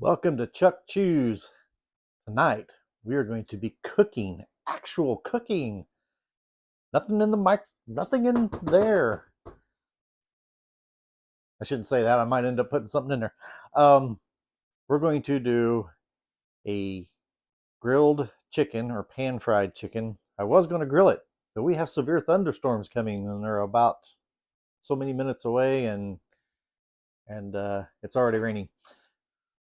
Welcome to Chuck Chews. Tonight we are going to be cooking, actual cooking. Nothing in the nothing in there. I shouldn't say that. I might end up putting something in there. We're going to do a grilled chicken or pan fried chicken. I was going to grill it, but we have severe thunderstorms coming, and they're about so many minutes away, and it's already raining.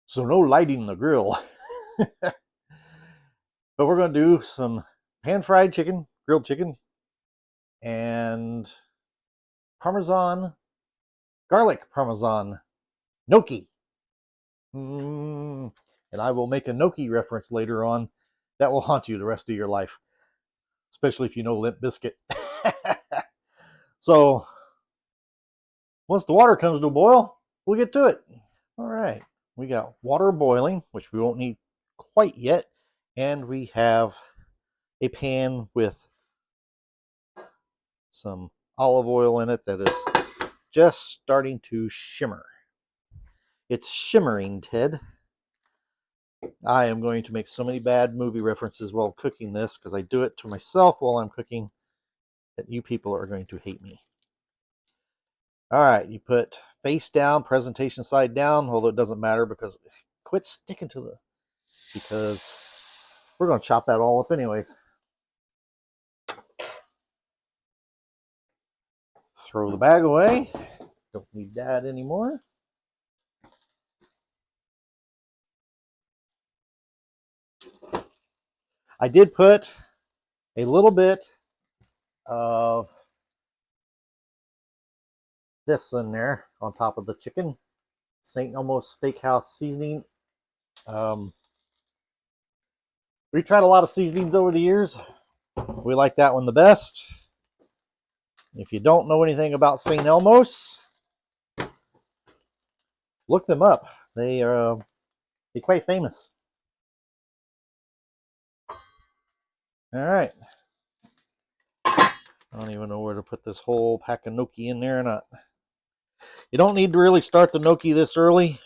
So no lighting the grill. But we're going to do some pan fried chicken, grilled chicken, and garlic Parmesan Gnocchi. And I will make a gnocchi reference later on that will haunt you the rest of your life, especially if you know Limp Bizkit. So once the water comes to a boil, we'll get to it. All right, we got water boiling, which we won't need quite yet, and we have a pan with some olive oil in it that is just starting to shimmer. It's shimmering, Ted. I am going to make so many bad movie references while cooking this because I do it to myself while I'm cooking that you people are going to hate me. All right, you put face down, presentation side down, although it doesn't matter because quit sticking to because we're going to chop that all up anyways. Throw the bag away. Don't need that anymore. I did put a little bit of this in there on top of the chicken. St. Elmo's Steakhouse seasoning. We tried a lot of seasonings over the years. We like that one the best. If you don't know anything about St. Elmo's, look them up. They're quite famous. All right. I don't even know where to put this whole pack of gnocchi in there or not. You don't need to really start the gnocchi this early.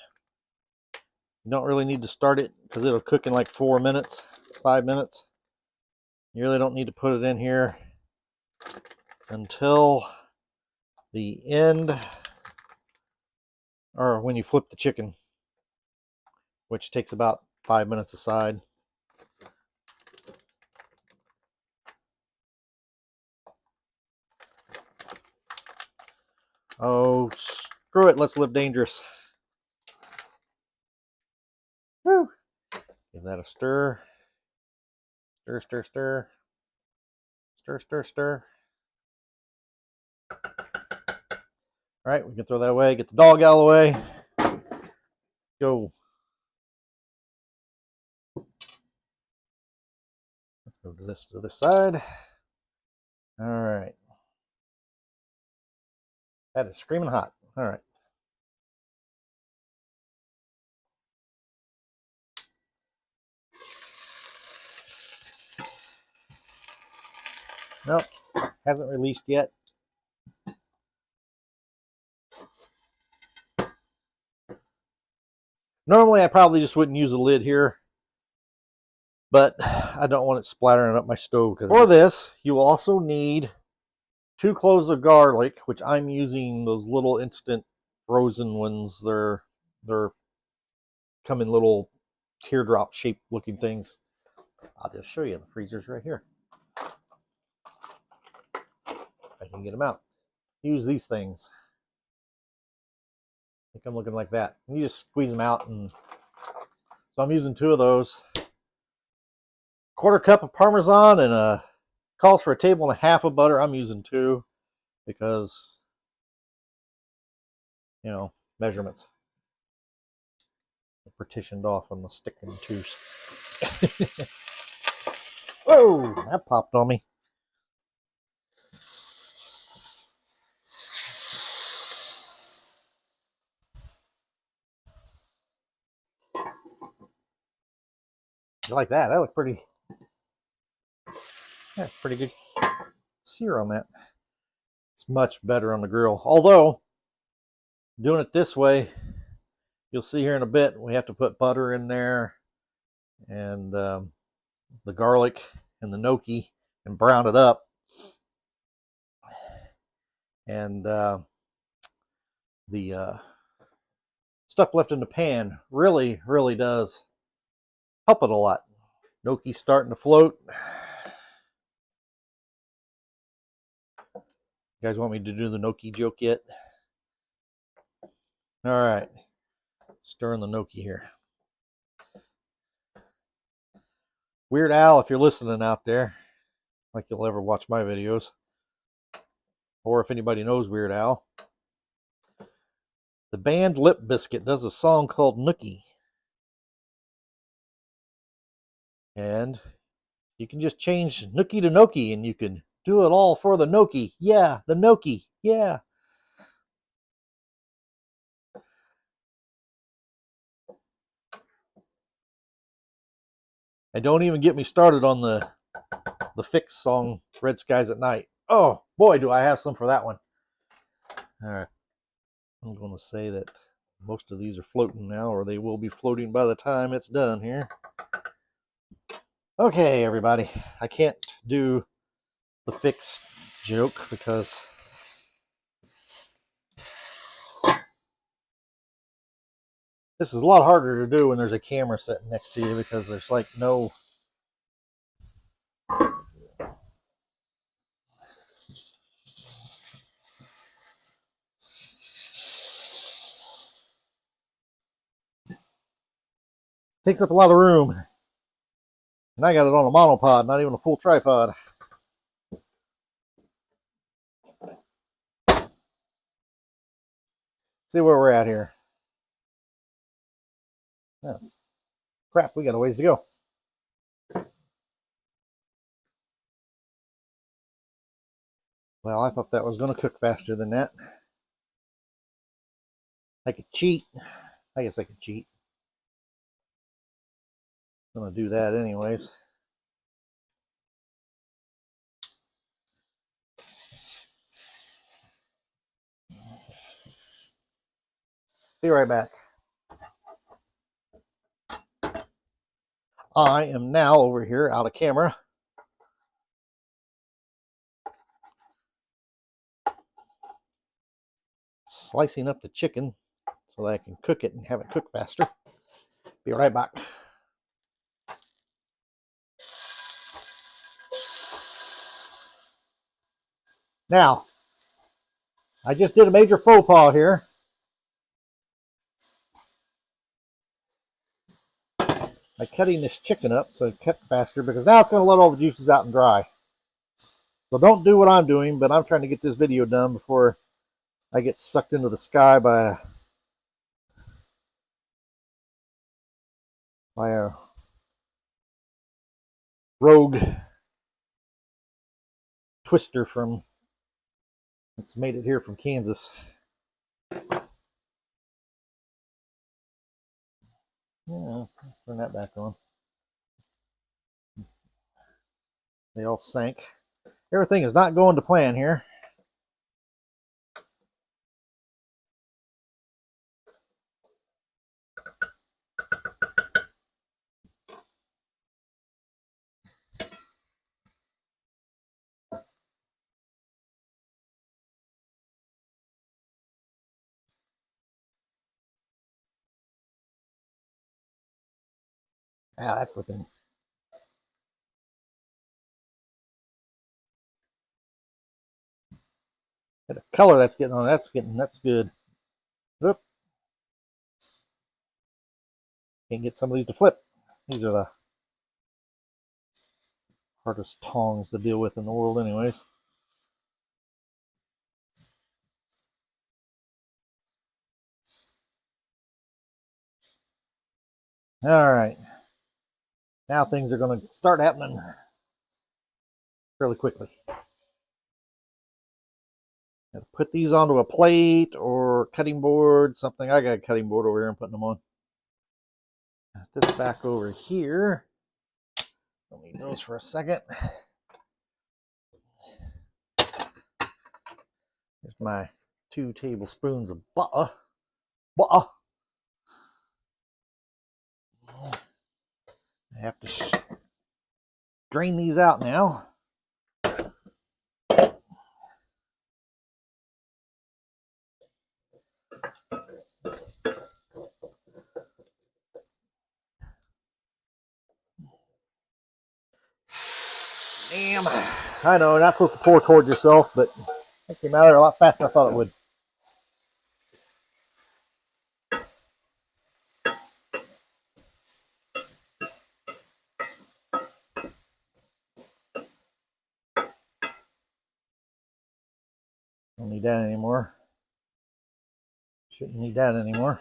You don't really need to start it because it'll cook in like 4 minutes, 5 minutes. You really don't need to put it in here until the end, or when you flip the chicken, which takes about 5 minutes aside. Oh, screw it. Let's live dangerous. Woo. Give that a stir. Stir, stir, stir. Stir, stir, stir. All right, we can throw that away. Get the dog out of the way. Go. Let's go to this side. All right. That is screaming hot. All right. Nope, hasn't released yet. Normally, I probably just wouldn't use a lid here, but I don't want it splattering up my stove. For this, you will also need 2 cloves of garlic, which I'm using those little instant frozen ones. They're come in little teardrop shaped looking things. I'll just show you. The freezer's right here. I can get them out. Use these things. I think I'm looking like that. And you just squeeze them out, and so I'm using 2 of those. 1/4 cup of Parmesan and calls for a tablespoon of butter. I'm using 2 because, you know, measurements. They're partitioned off on the stick and 2s. Whoa, that popped on me. You like that? That looked pretty. Yeah, pretty good sear on that. It's much better on the grill. Although, doing it this way You'll see here in a bit, we have to put butter in there and the garlic and the gnocchi and brown it up. And the stuff left in the pan really, really does help it a lot. Gnocchi's starting to float. You guys want me to do the gnocchi joke yet? All right, stirring the gnocchi here. Weird Al, if you're listening out there, like you'll ever watch my videos, or if anybody knows Weird Al, the band Lip Biscuit does a song called Gnocchi. And you can just change Gnocchi to Gnocchi and you can do it all for the Gnocchi. Yeah, the Gnocchi. Yeah. And don't even get me started on the Fix song, Red Skies at Night. Oh, boy, do I have some for that one. All right. I'm going to say that most of these are floating now, or they will be floating by the time it's done here. Okay, everybody. I can't do the Fix joke because this is a lot harder to do when there's a camera sitting next to you because there's like no... Takes up a lot of room. And I got it on a monopod, not even a full tripod. See where we're at here. Oh, crap, we got a ways to go. Well, I thought that was going to cook faster than that. I could cheat. I guess I could cheat. I'm going to do that anyways. Be right back. I am now over here out of camera. Slicing up the chicken so that I can cook it and have it cook faster. Be right back. Now, I just did a major faux pas here. By cutting this chicken up so it cuts faster, because now it's going to let all the juices out and dry. So don't do what I'm doing, but I'm trying to get this video done before I get sucked into the sky by a rogue twister that's made it here from Kansas. Yeah, turn that back on. They all sank. Everything is not going to plan here. Ah, that's looking... The color that's getting on, that's good. Oop. Can't get some of these to flip. These are the hardest tongs to deal with in the world anyways. All right. Now things are going to start happening fairly quickly. Put these onto a plate or cutting board, something. I got a cutting board over here. I'm putting them on. Put this back over here. Don't need those for a second. Here's my 2 tablespoons of butter. I have to drain these out now. Damn. I know, not supposed to pour towards yourself, but it came out there a lot faster than I thought it would. Don't need that anymore. Shouldn't need that anymore.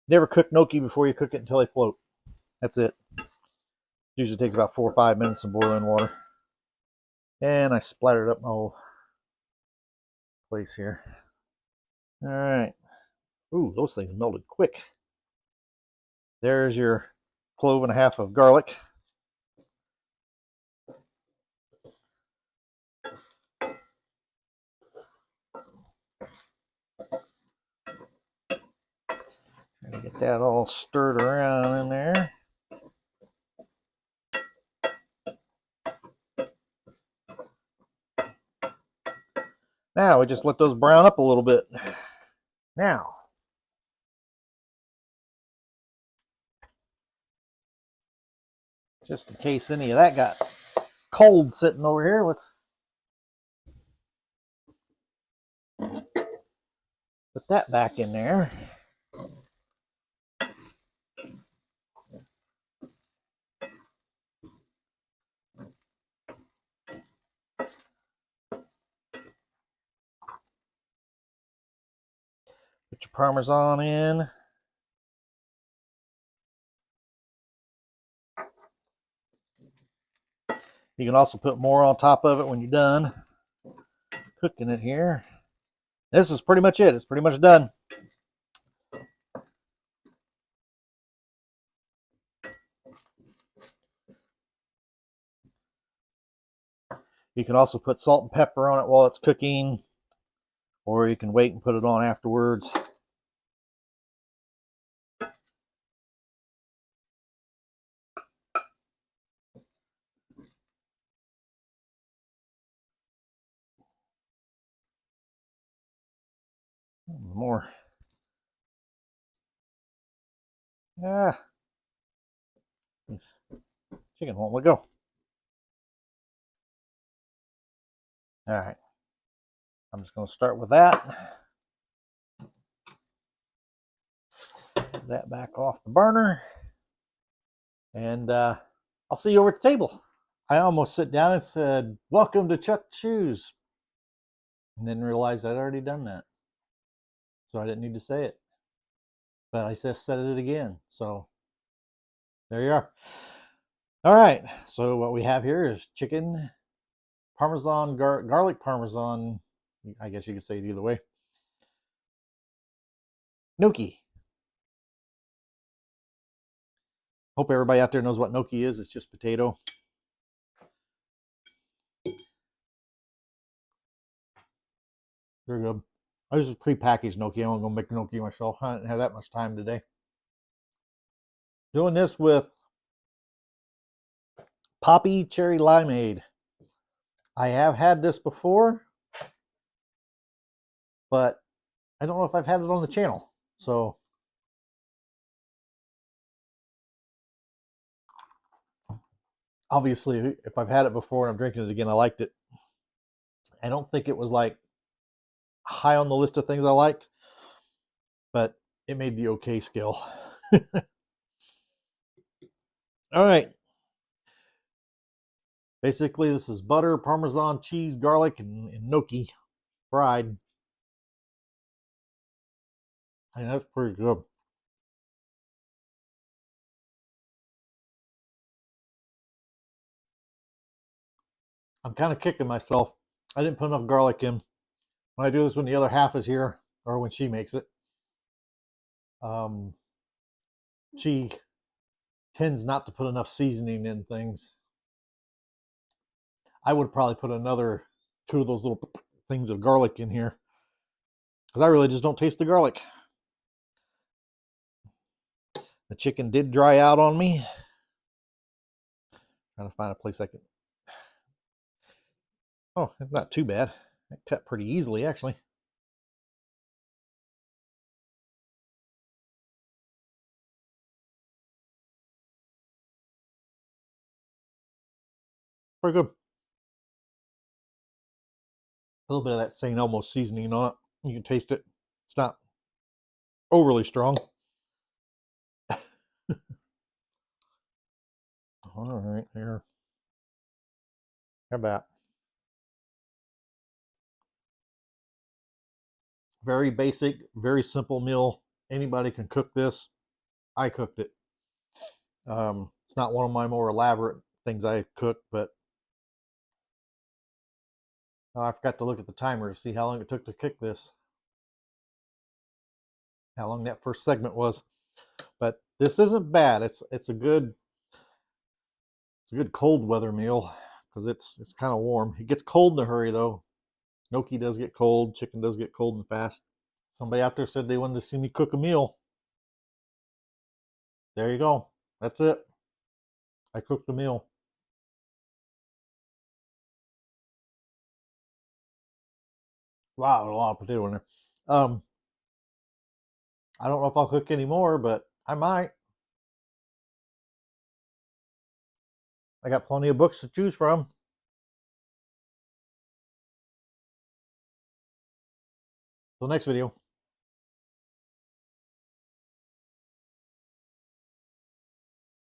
Never cook gnocchi before you cook it until they float. That's it. Usually takes about 4 or 5 minutes of boiling water. And I splattered up my whole place here. All right. Ooh, those things melted quick. There's your clove and a half of garlic. Get that all stirred around in there. Now we just let those brown up a little bit. Now, just in case any of that got cold sitting over here, let's put that back in there. Put your Parmesan in. You can also put more on top of it when you're done cooking it here. This is pretty much it. It's pretty much done. You can also put salt and pepper on it while it's cooking, or you can wait and put it on afterwards. More. Ah, this chicken won't let go. All right, I'm just going to start with that. Put that back off the burner, and I'll see you over at the table. I almost sat down and said, "Welcome to Chuck Shoes," and then realized I'd already done that, so I didn't need to say it. But I just said it again, so there you are. All right, so what we have here is chicken Parmesan, garlic Parmesan, I guess you could say it either way, gnocchi. Hope everybody out there knows what gnocchi is. It's just potato. They're good. I use pre-packaged gnocchi. I'm going to make gnocchi myself. I didn't have that much time today. Doing this with Poppy Cherry Limeade. I have had this before, but I don't know if I've had it on the channel. So obviously, if I've had it before and I'm drinking it again, I liked it. I don't think it was like high on the list of things I liked, but it made the okay scale. All right. Basically, this is butter, Parmesan, cheese, garlic, and gnocchi fried. And that's pretty good. I'm kind of kicking myself. I didn't put enough garlic in. When I do this when the other half is here, or when she makes it, Um, she tends not to put enough seasoning in things. I would probably put another 2 of those little things of garlic in here because I really just don't taste the garlic. The chicken did dry out on me. Trying to find a place I can. Oh, it's not too bad. It cut pretty easily, actually. Pretty good. A little bit of that St. Elmo seasoning on it. You can taste it. It's not overly strong. All right, here. How about very basic, very simple meal. Anybody can cook this. I cooked it. It's not one of my more elaborate things I cook, but I forgot to look at the timer to see how long it took to cook this. How long that first segment was. But this isn't bad. It's a good cold weather meal because it's kind of warm. It gets cold in a hurry though. Gnocchi does get cold. Chicken does get cold and fast. Somebody out there said they wanted to see me cook a meal. There you go. That's it. I cooked a meal. Wow, a lot of potato in there. Um, I don't know if I'll cook any more, but I might. I got plenty of books to choose from. Till next video.